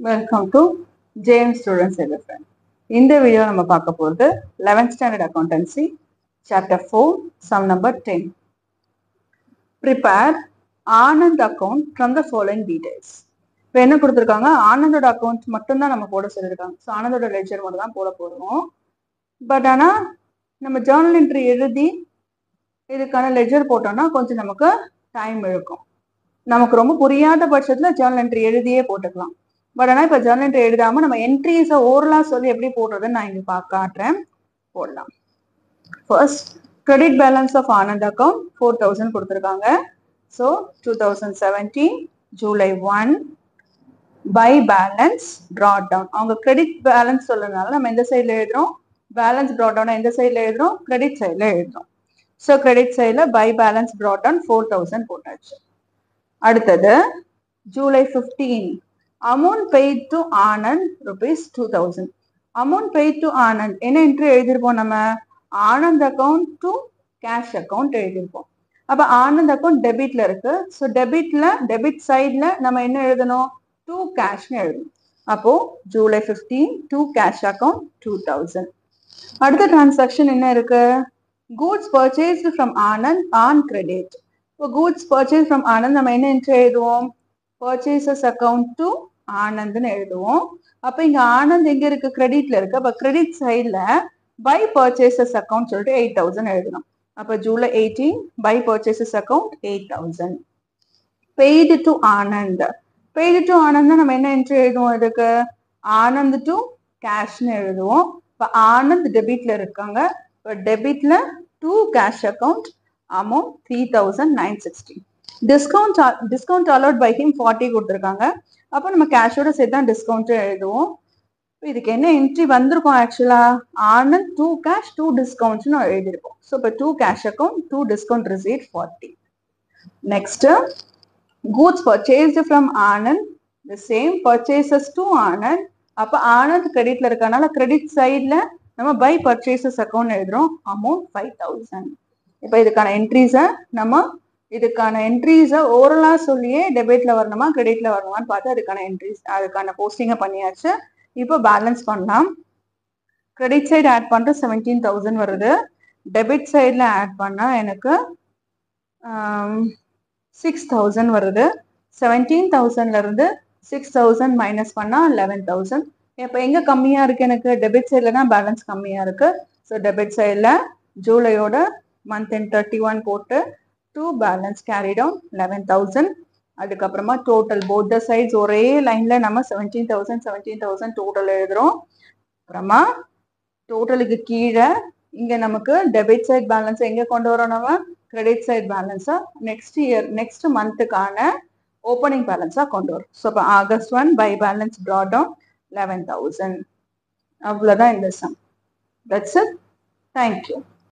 Welcome to James Students Elephant. இந்த video நம்ம பார்க்க போகிறது 11th Standard Accountancy, Chapter 4, Sum number 10. Prepare Anand account from the following details. இப்போ என்ன கொடுத்துருக்காங்க, ஆனந்தோட அக்கௌண்ட் மட்டும்தான் நம்ம போட சொல்லியிருக்காங்க. ஸோ ஆனந்தோட லெட்ஜர் மட்டும் தான் போட போகிறோம். பட் ஆனால் நம்ம ஜேர்னல் என்ட்ரி எழுதி இதுக்கான லெட்ஜர் போட்டோம்னா கொஞ்சம் நமக்கு டைம் இருக்கும். நமக்கு ரொம்ப புரியாத பட்சத்தில் ஜேர்னல் என்ட்ரி எழுதியே போட்டுக்கலாம். பட் ஆனால் இப்போ ஜேர்னல் என்ட்ரி எழுதாமல் நம்ம என்ட்ரிஸை ஓரலாக சொல்லி எப்படி போடுறதுன்னு நான் இங்கே காட்டுறேன். போடலாம். First credit balance of Anand account 4000 கொடுத்துருக்காங்க. So 2017 July 1 by balance brought down. அவங்க கிரெடிட் பேலன்ஸ் சொல்றதுனால நம்ம எந்த சைடில் எழுதுறோம், பேலன்ஸ் ப்ராட் டவுன் எந்த சைடில் எழுதுறோம், கிரெடிட் சைடில் எழுதுறோம். ஸோ கிரெடிட் சைடில் பை பேலன்ஸ் ப்ராட் டவுன் 4000 போட்டாச்சு. அடுத்தது July 15 amount paid to Anand ₹2000. Amount paid to Anand என்ன என்ட்ரி எழுதியிருப்போம், நம்ம Anand account to cash account எழுதியிருப்போம். அப்போ ஆனந்த் அக்கௌண்ட் டெபிட்ல இருக்கு. ஸோ டெபிட் சைட்ல நம்ம என்ன எழுதணும், டு கேஷ்னு எழுதணும். அப்போ July 15 டு கேஷ் அக்கௌண்ட் 2000. அடுத்த டிரான்சாக்ஷன் என்ன இருக்கு, goods purchased from Anand on credit. இப்போ கூட்ஸ் பர்ச்சேஸ் ஃப்ரம் ஆனந்த் நம்ம என்ன என்ட்ரி எழுதுவோம், பர்ச்சேசஸ் அக்கௌண்ட் டு ஆனந்த்னு எழுதுவோம். அப்போ இங்க ஆனந்த் எங்க இருக்கு, கிரெடிட்ல இருக்கு. அப்போ கிரெடிட் சைட்ல பை பர்ச்சேசஸ் அக்கௌண்ட் சொல்லிட்டு 8000 எழுதணும். அப்போ July 18 by purchases account 8000. Paid to Anand, paid to Anand நம்ம என்ன என்ட்ரி எழுதுவோம், இதுக்கு ஆனந்த் டு கேஷ்னு எழுதுவோம். இப்போ ஆனந்த் டெபிட்ல இருக்காங்க. இப்போ டெபிட்ல to cash account amount 3960. Discount allowed by him 40 கொடுத்துருக்காங்க. அப்போ நம்ம கேஷோட சேர்த்து தான் டிஸ்கவுண்ட் எழுதுவோம். இதுக்கு என்ன என்ட்ரி வந்திருக்கும், ஆக்சுவலா ஆனந்த் டூ கேஷ் டூ டிஸ்கவுண்ட்ஸ்னு எழுதியிருக்கோம். ஸோ இப்போ to cash account to discount receipt 40. Next goods purchased from Anand the same purchases to Anand. அப்போ ஆனந்த் கிரெடிட்ல இருக்கனால கிரெடிட் சைட்ல நம்ம பை பர்ச்சேசஸ் அக்கௌண்ட் எழுதுறோம், அமௌண்ட் 5000. இப்போ இதுக்கான என்ட்ரிஸை ஓரலாக சொல்லியே டெபிட்ல வரணுமா கிரெடிட்ல வரணுமான்னு பார்த்து அதுக்கான போஸ்டிங்கை பண்ணியாச்சு. இப்போ பேலன்ஸ் பண்ணலாம். கிரெடிட் சைடு ஆட் பண்ணுற 17000 வருது. டெபிட் சைடில் ஆட் பண்ணால் எனக்கு 6000 வருது. 17000ல இருந்து 6000 மைனஸ் பண்ணால் 11000. இப்போ எங்கே கம்மியாக இருக்குது, எனக்கு டெபிட் சைடில் தான் பேலன்ஸ் கம்மியாக இருக்குது. ஸோ டெபிட் சைடில் ஜூலையோட மந்த் எண்ட் 31 போட்டு டூ பேலன்ஸ் கேரி டவுன் 11000. அதுக்கப்புறமா டோட்டல் போத் த சைட்ஸ் ஒரே லைன்ல நம்ம 17000 டோட்டல் எழுதுறோம். அப்புறமா டோட்டலுக்கு கீழே இங்க நமக்கு டெபிட் சைட் பேலன்ஸ் எங்க கொண்டு வரோம், நம்ம கிரெடிட் சைட் பேலன்ஸா நெக்ஸ்ட் மந்த்துக்கான ஓப்பனிங் பேலன்ஸா கொண்டு வரும். ஸோ இப்போ August 1 by balance brought down 11000. அவ்வளோதான் இந்த சம். That's it. தேங்க்யூ.